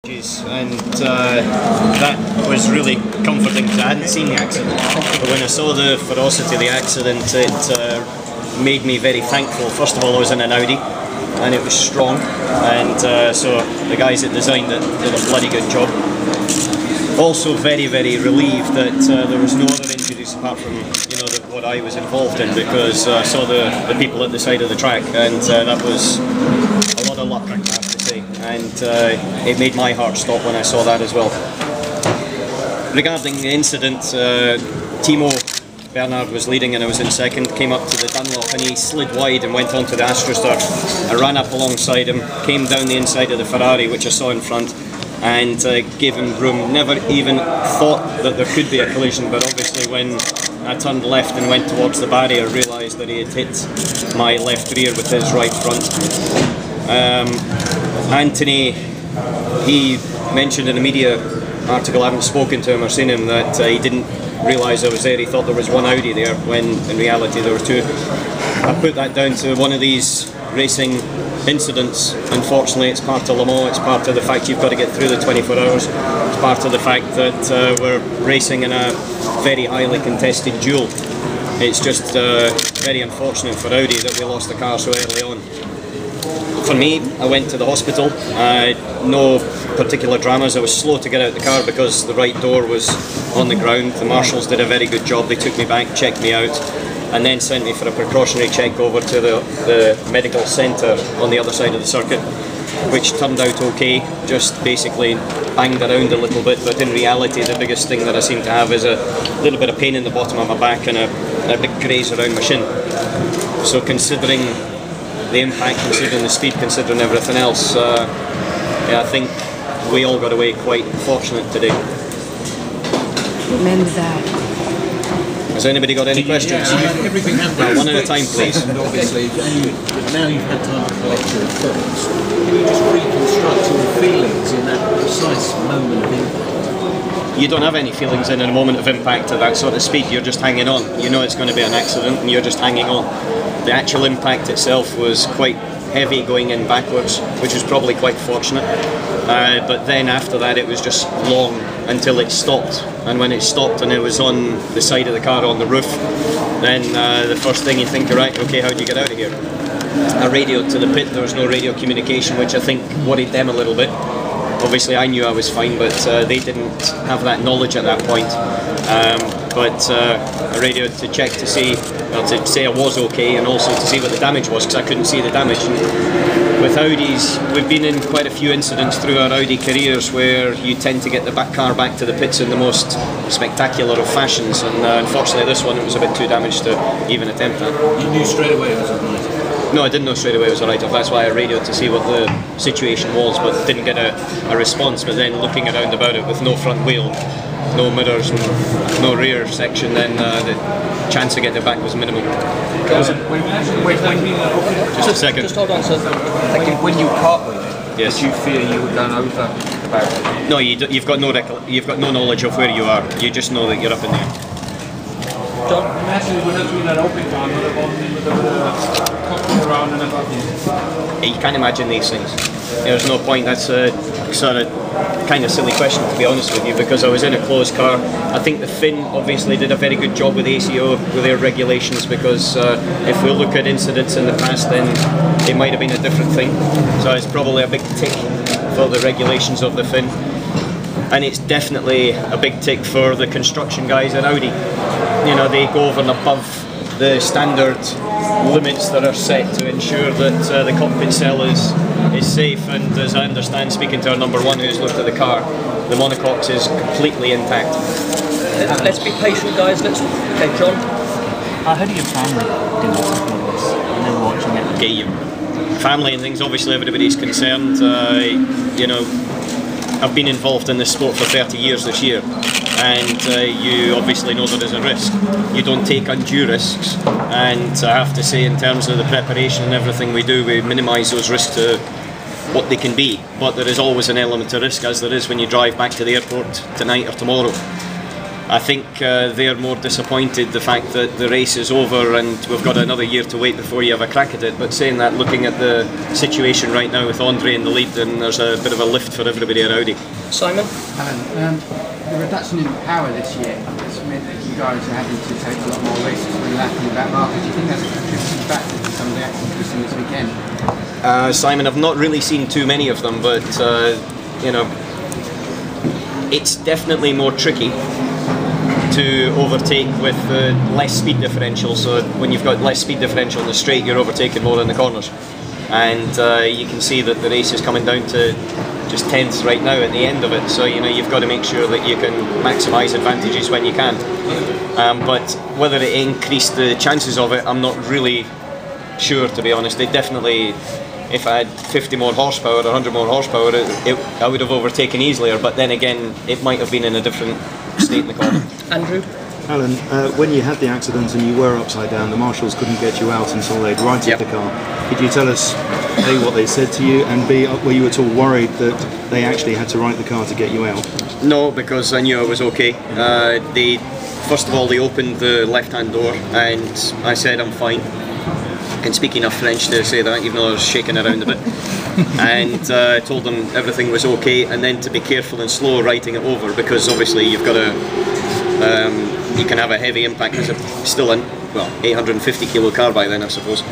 And that was really comforting because I hadn't seen the accident, but when I saw the ferocity of the accident, it made me very thankful. First of all, I was in an Audi and it was strong, and so the guys that designed it did a bloody good job. Also very relieved that there was no other injuries apart from what I was involved in, because I saw the people at the side of the track, and that was a lot of luck, I have to say, and it made my heart stop when I saw that as well. Regarding the incident, Timo Bernard was leading and I was in second, came up to the Dunlop and he slid wide and went onto the AstroSturf. I ran up alongside him, came down the inside of the Ferrari, which I saw in front, and gave him room. Never even thought that there could be a collision, but obviously when I turned left and went towards the barrier, realised that he had hit my left rear with his right front. Anthony, he mentioned in a media article, I haven't spoken to him or seen him, that he didn't realise I was there. He thought there was one Audi there when in reality there were two. I put that down to one of these racing incidents. Unfortunately, it's part of Le Mans, it's part of the fact you've got to get through the 24 hours, it's part of the fact that we're racing in a very highly contested duel. It's just very unfortunate for Audi that we lost the car so early on. For me, I went to the hospital, no particular dramas. I was slow to get out of the car because the right door was on the ground. The marshals did a very good job. They took me back, checked me out, and then sent me for a precautionary check over to the medical centre on the other side of the circuit, which turned out okay. Just basically banged around a little bit, but in reality the biggest thing that I seem to have is a little bit of pain in the bottom of my back and a big graze around my shin. So considering the impact, considering the speed, considering everything else, yeah, I think we all got away quite fortunate today. Remember that. Has anybody got any questions? Everything happened. Well, one at a time, please. And obviously, now you've had time to collect your thoughts. Can you just reconstruct your feelings in that precise moment of impact? You don't have any feelings in a moment of impact at that sort of speed. You're just hanging on. You know it's going to be an accident, and you're just hanging on. The actual impact itself was quite heavy going in backwards, which was probably quite fortunate. But then after that, it was just long until it stopped. And when it stopped and it was on the side of the car on the roof, then the first thing you think, right, okay, how do you get out of here? I radioed to the pit. There was no radio communication, which I think worried them a little bit. Obviously I knew I was fine, but they didn't have that knowledge at that point. But I radioed to check to see, well, to say I was okay, and also to see what the damage was, because I couldn't see the damage. And with Audis, we've been in quite a few incidents through our Audi careers where you tend to get the car back to the pits in the most spectacular of fashions, and unfortunately this one, it was a bit too damaged to even attempt that. You knew straight away it was alright? No, I didn't know straight away it was a write-off. That's why I radioed to see what the situation was, but didn't get a response. But then looking around about it with no front wheel, no mirrors, and no rear section, then the chance of getting it back was minimal. Just a second. Just hold on, sir. When you cartwheeled, yes. did you fear you were going over the barrier? No, you've got no knowledge of where you are. You just know that you're up in there. John? You can't imagine these things. There's no point. That's a sort of kind of silly question, to be honest with you, because I was in a closed car. I think the FIN obviously did a very good job with ACO with their regulations, because if we look at incidents in the past, then it might have been a different thing. So it's probably a big tick for the regulations of the FIN. And it's definitely a big tick for the construction guys at Audi. You know, they go over and above the standard limits that are set to ensure that the cockpit cell is safe. And as I understand, speaking to our number one who's looked at the car, the monocoque is completely intact. Let's be patient, guys. Okay, John. How do your family deal with something like this when they're watching it? Okay, your family and things, obviously everybody's concerned. You know, I've been involved in this sport for 30 years this year, and you obviously know there is a risk. You don't take undue risks, and I have to say, in terms of the preparation and everything we do, we minimise those risks to what they can be. But there is always an element of risk, as there is when you drive back to the airport tonight or tomorrow. I think they're more disappointed the fact that the race is over and we've got another year to wait before you have a crack at it. But saying that, looking at the situation right now with Andre in the lead, then there's a bit of a lift for everybody at Audi. Simon? Alan, the reduction in power this year has meant that you guys are having to take a lot more risks when lapping that market. Do you think that's a contributing factor to some of the actions we've seen this weekend? Simon, I've not really seen too many of them, but you know, it's definitely more tricky to overtake with less speed differential. So when you've got less speed differential in the straight, you're overtaking more in the corners. And you can see that the race is coming down to just tenths right now at the end of it. So you know, you've got to make sure that you can maximise advantages when you can. But whether it increased the chances of it, I'm not really sure, to be honest. It definitely, if I had 50 more horsepower or 100 more horsepower, I would have overtaken easier. But then again, it might have been in a different state in the corner. Andrew? Alan, when you had the accident and you were upside down, the marshals couldn't get you out until they'd righted the car. Could you tell us, A, what they said to you, and B, were you at all worried that they actually had to right the car to get you out? No, because I knew I was okay. First of all, they opened the left-hand door and I said I'm fine. And speaking of French to say that, even though I was shaking around a bit. And I told them everything was okay, and then to be careful and slow writing it over, because obviously you've got to, you can have a heavy impact. It's still an 850 kilo car by then, I suppose.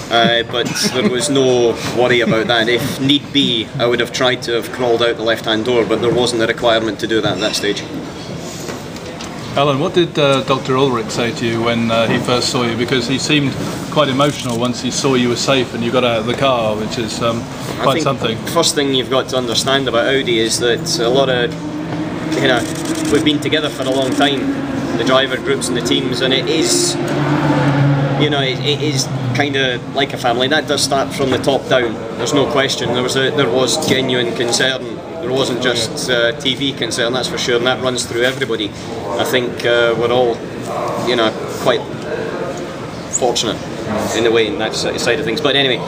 But there was no worry about that. If need be, I would have tried to have crawled out the left-hand door, but there wasn't a requirement to do that at that stage. Alan, what did Dr. Ulrich say to you when he first saw you? Because he seemed quite emotional once he saw you were safe and you got out of the car, which is quite something. First thing you've got to understand about Audi is that a lot of, you know, we've been together for a long time, the driver groups and the teams, and it is, you know, it is kind of like a family. That does start from the top down. There's no question. There was genuine concern. There wasn't just TV concern, that's for sure, and that runs through everybody. I think we're all, you know, quite fortunate in a way in that side of things. But anyway,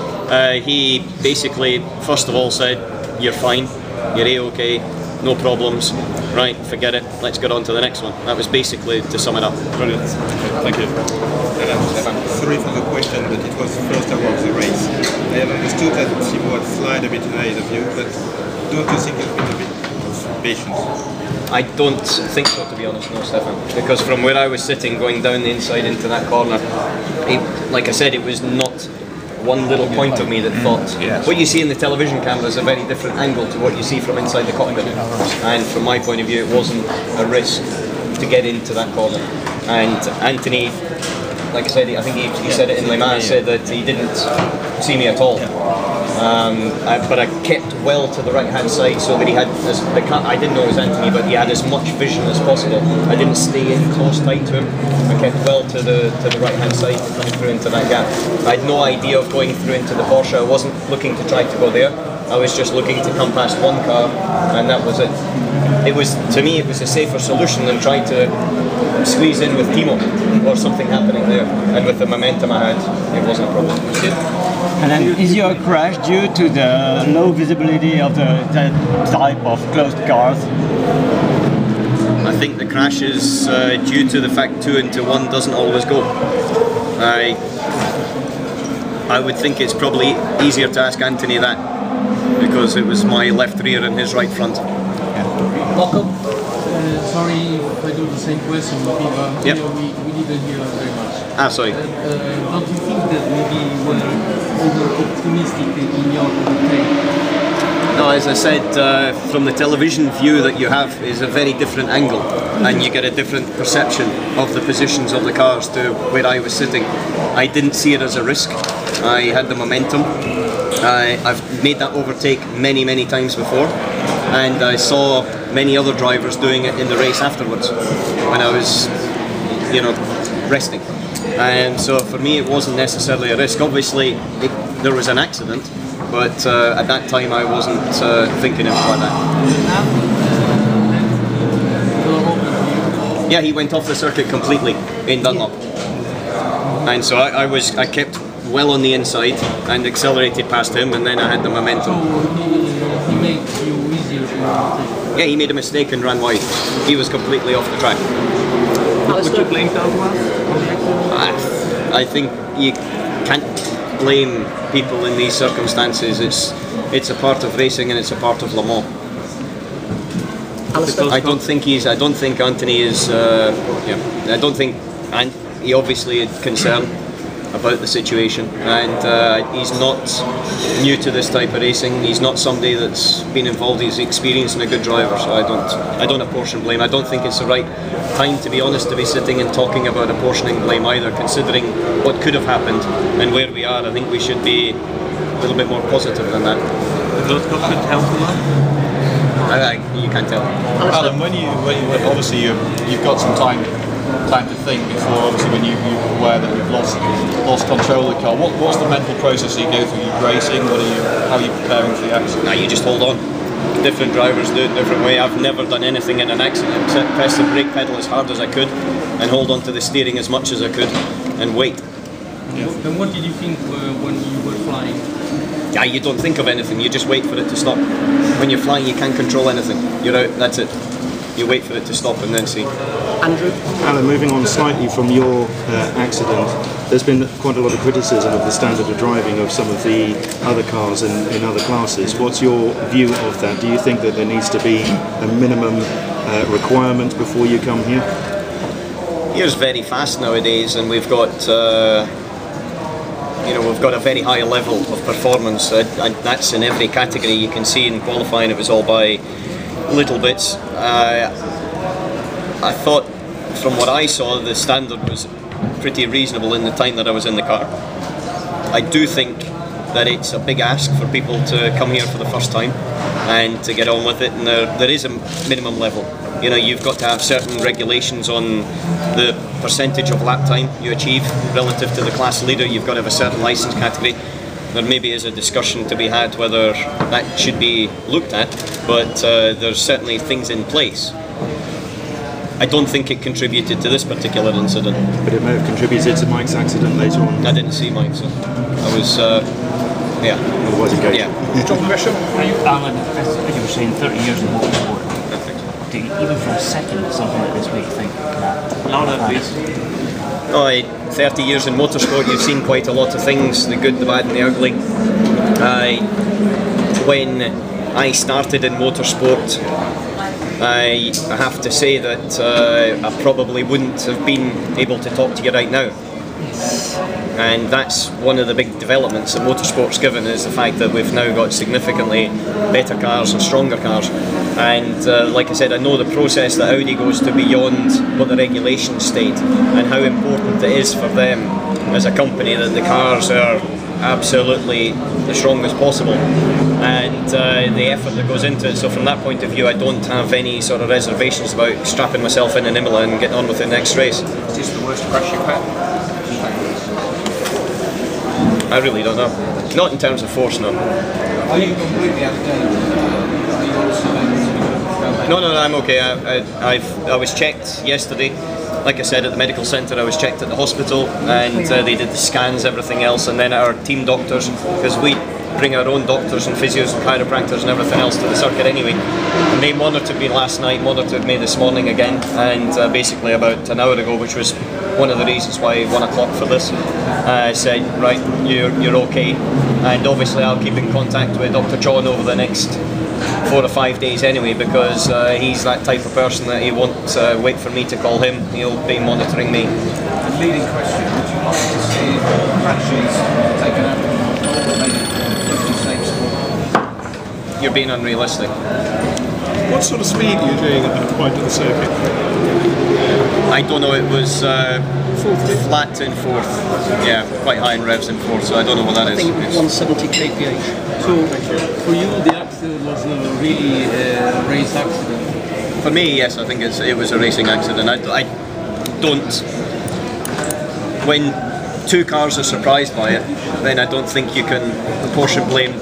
he basically, first of all, said, "You're fine, you're A-okay, no problems, right, forget it, let's get on to the next one." That was basically to sum it up. Brilliant. Thank you. Sorry for the question, but it was the first hour of the race. I have understood that Thibaut had slid a bit ahead of you, but don't you think it's been a bit of patience? I don't think so, to be honest, no, Stefan. Because from where I was sitting, going down the inside into that corner, like I said, it was not one little point of me that thought. What you see in the television camera is a very different angle to what you see from inside the cockpit. And from my point of view, it wasn't a risk to get into that corner. And Anthony, like I said, I think he said it in Le Mans, said that he didn't see me at all. But I kept well to the right hand side so that he had, I didn't know it was Anthony, but he had as much vision as possible. I didn't stay in close tight to him. I kept well to the right hand side coming through into that gap. I had no idea of going through into the Porsche. I wasn't looking to try to go there. I was just looking to come past one car, and that was it. It was, to me, it was a safer solution than trying to squeeze in with Timo or something happening there. And with the momentum I had, it wasn't a problem. And then, is your crash due to the low visibility of that type of closed cars? I think the crash is due to the fact 2 into 1 doesn't always go. I would think it's probably easier to ask Anthony that, because it was my left rear and his right front. Marco? Sorry if I do the same question, but we didn't hear very much. Sorry. Don't you think that maybe you were over-optimistic in your overtake? No, as I said, from the television view that you have is a very different angle, and you get a different perception of the positions of the cars to where I was sitting. I didn't see it as a risk. I had the momentum. I've made that overtake many times before, and I saw many other drivers doing it in the race afterwards when I was, you know, resting. And so for me it wasn't necessarily a risk. Obviously there was an accident, but at that time I wasn't thinking about that. Yeah, he went off the circuit completely in Dunlop, and so I kept well on the inside and accelerated past him, and then I had the momentum. So he made you easier Yeah, he made a mistake and ran wide. He was completely off the track. Would you blame Dunlop? I think you can't blame people in these circumstances. It's a part of racing and it's a part of Le Mans. I don't think Anthony is. I don't think he obviously is concerned about the situation, and he's not new to this type of racing. He's not somebody that's been involved. He's experienced and a good driver, so I don't apportion blame. I don't think it's the right time, to be honest, to be sitting and talking about apportioning blame either, considering what could have happened and where we are. I think we should be a little bit more positive than that. Those guys could help a lot. You can't tell. Alan, when you obviously you've got some time to think before, obviously, when you're aware that you've lost control of the car. What's the mental process you go through? You're racing. How are you preparing for the accident? Now you just hold on. Different drivers do it a different way. I've never done anything in an accident except press the brake pedal as hard as I could and hold on to the steering as much as I could and wait. Yeah. And what did you think when you were flying? Yeah, you don't think of anything. You just wait for it to stop. When you're flying, you can't control anything. You're out. That's it. You wait for it to stop and then see. Andrew? Alan, moving on slightly from your accident, there's been quite a lot of criticism of the standard of driving of some of the other cars in other classes. What's your view of that? Do you think that there needs to be a minimum requirement before you come here? Here's very fast nowadays, and we've got we've got a very high level of performance, and that's in every category. You can see in qualifying it was all by little bits. I thought, from what I saw, the standard was pretty reasonable in the time that I was in the car. I do think that it's a big ask for people to come here for the first time and to get on with it, and there is a minimum level. You know, you've got to have certain regulations on the percentage of lap time you achieve relative to the class leader. You've got to have a certain license category. There maybe is a discussion to be had whether that should be looked at, but there's certainly things in place. I don't think it contributed to this particular incident. But it may have contributed to Mike's accident later on. I didn't see Mike, so I was, yeah. Otherwise engaged. Yeah. John Gresham, Alan, as you were saying, 30 years in motorsport. Do you, even for a second, something like this, what you think? Lana, please. Oh, 30 years in motorsport, you've seen quite a lot of things, the good, the bad and the ugly. When I started in motorsport, I have to say that I probably wouldn't have been able to talk to you right now. And that's one of the big developments that motorsport's given, is the fact that we've now got significantly better cars and stronger cars. And like I said, I know the process that Audi goes to beyond what the regulations state, and how important it is for them as a company that the cars are absolutely the strongest possible, and the effort that goes into it. So from that point of view, I don't have any sort of reservations about strapping myself in an Imola and getting on with the next race. Is this the worst crash you've had? I really don't know. Not in terms of force, no. Are you completely out of danger? Are you also able to go back? No, I'm okay. I was checked yesterday. Like I said, at the medical centre, I was checked at the hospital, and they did the scans, everything else, and then our team doctors, because we bring our own doctors and physios and chiropractors and everything else to the circuit anyway. And they monitored me last night, monitored me this morning again, and basically about an hour ago, which was one of the reasons why 1 o'clock for this, said, right, you're okay. And obviously I'll keep in contact with Dr. John over the next 4 or 5 days anyway, because he's that type of person that he won't wait for me to call him. He'll be monitoring me. The leading question, would you like to see crashes taken out of maybe safe sport? You're being unrealistic. What sort of speed are you doing at that point of the circuit? I don't know, it was flat in fourth. Yeah, quite high in revs in fourth, so I don't know what that is. I think 170 kph. So for you, the accident was really a race accident? For me, yes, I think it was a racing accident. I don't. When two cars are surprised by it, then I don't think you can apportion blame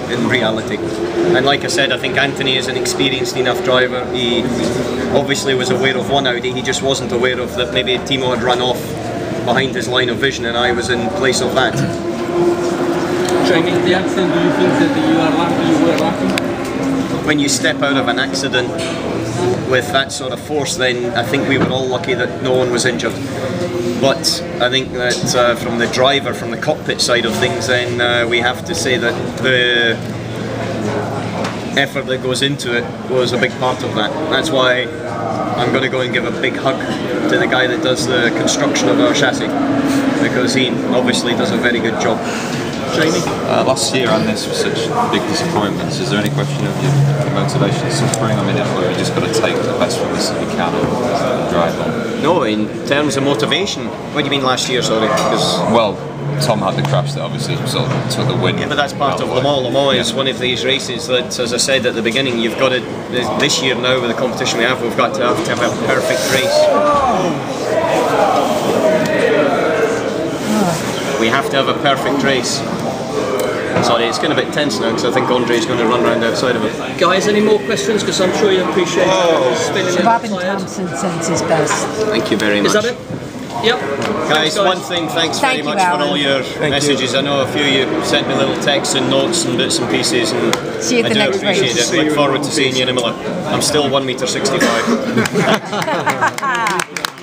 in reality. And like I said, I think Anthony is an experienced enough driver. He obviously was aware of one Audi, he just wasn't aware of that maybe Timo had run off behind his line of vision, and I was in place of that. Jamie, the accident, do you think that you were lucky? when you step out of an accident with that sort of force, then I think we were all lucky that no one was injured. But I think that from the driver, from the cockpit side of things, then we have to say that the effort that goes into it was a big part of that. That's why I'm going to go and give a big hug to the guy that does the construction of our chassis, because he obviously does a very good job. Jamie? Last year and this was such big disappointments. Is there any question of your motivation suffering? I mean, or you just got to take the best from this if you can and drive on? No, in terms of motivation, what do you mean last year, sorry? Well, Tom had the crash that obviously sort of took the win. Yeah, but that's part of Le Mans. Le Mans is one of these races that, as I said at the beginning, you've got to, this year now with the competition we have, we've got to have a perfect race. We have to have a perfect race. Sorry, it's getting a bit tense now because I think Andre's going to run round outside of it. Guys, any more questions? Because I'm sure you appreciate Robin Thompson sends his best. Thank you very much. Is that it? Yep. Guys, one thing, thanks very much for all your messages. I know a few of you sent me little texts and notes and bits and pieces, and see you at the next appreciate race. it. Look forward to seeing you in Imola. I'm still 1.65 m.